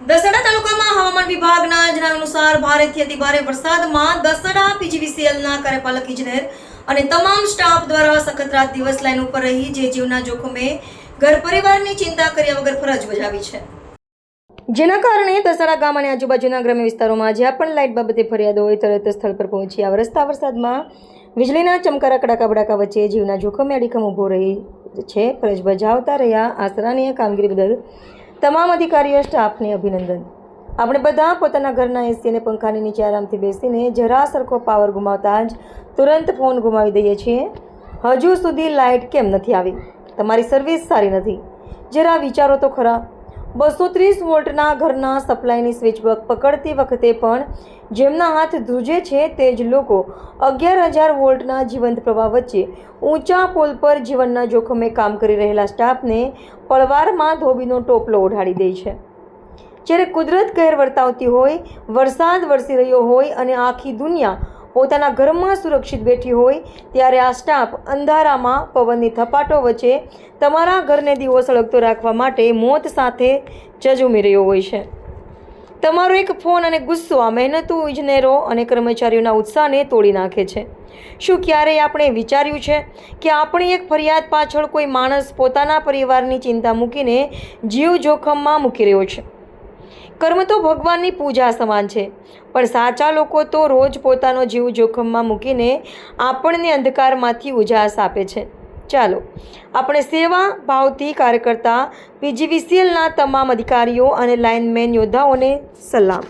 દસડા તાલુકામાં હવામાન વિભાગના જણાવ્યા અનુસાર ભારેથી અતિભારે વરસાદમાં દસડા પીજીવીસીએલના કાર્યપાલક ઇજનેર અને તમામ સ્ટાફ દ્વારા સખત રાત દિવસ લાઈન ઉપર રહી જે જીવના જોખમે ઘર પરિવારની ચિંતા કર્યા વગર ફરજ બજાવી છે, જેના કારણે દસડા ગામ અને આજુબાજુના ગ્રામ્ય વિસ્તારોમાં જ્યાં પણ લાઇટ બાબતે ફરિયાદ હોય તરત સ્થળ પર પહોંચી આ વરસતા વરસાદમાં વીજળીના ચમકારા કડાકા બડાકા વચ્ચે જીવના જોખમે અડીખમ ઊભો રહી છે ફરજ બજાવતા રહ્યા આ સરાહનીય કામગીરી બદલ તમામ અધિકારીઓ સ્ટાફને અભિનંદન। આપણે બધા પોતાના ઘરના એસી અને પંખાની નીચે આરામથી બેસીને જરા સરખો પાવર ગુમાવતા જ તુરંત ફોન ગુમાવી દઈએ છીએ। હજુ સુધી લાઇટ કેમ નથી આવી? તમારી સર્વિસ સારી નથી? જરા વિચારો તો ખરા। 230 વોલ્ટના ઘરના સપ્લાયની સ્વિચ પકડતી વખતે પણ જેમના હાથ ધ્રુજે છે તે જ લોકો 11,000 વોલ્ટના જીવંત પ્રવાહ વચ્ચે ઊંચા પોલ પર જીવનના જોખમે કામ કરી રહેલા સ્ટાફને પળવારમાં ધોબીનો ટોપલો ઓઢાડી દે છે। જ્યારે કુદરત કહેર વર્તાવતી હોય, વરસાદ વરસી રહ્યો હોય અને આખી દુનિયા પોતાના ઘરમાં સુરક્ષિત બેઠી હોય ત્યારે આ સ્ટાફ અંધારામાં પવનની થપાટો વચ્ચે તમારા ઘરને દીવો સળગતો રાખવા માટે મોત સાથે ઝઝૂમી રહ્યો હોય છે। તમારો એક ફોન અને ગુસ્સો આ મહેનતુ ઇજનેરો અને કર્મચારીઓના ઉત્સાહને તોડી નાખે છે। શું ક્યારેય આપણે વિચાર્યું છે કે આપણી એક ફરિયાદ પાછળ કોઈ માણસ પોતાના પરિવારની ચિંતા મૂકીને જીવ જોખમમાં મૂકી રહ્યો છે? કર્મ તો ભગવાનની પૂજા સમાન છે, પણ સાચા લોકો તો રોજ પોતાનો જીવ જોખમમાં મૂકીને આપણને અંધકારમાંથી ઉજાસ આપે છે। ચાલો આપણે સેવા ભાવથી કાર્ય કરતા પીજીવીસીએલના તમામ અધિકારીઓ અને લાઇનમેન યોદ્ધાઓને સલામ।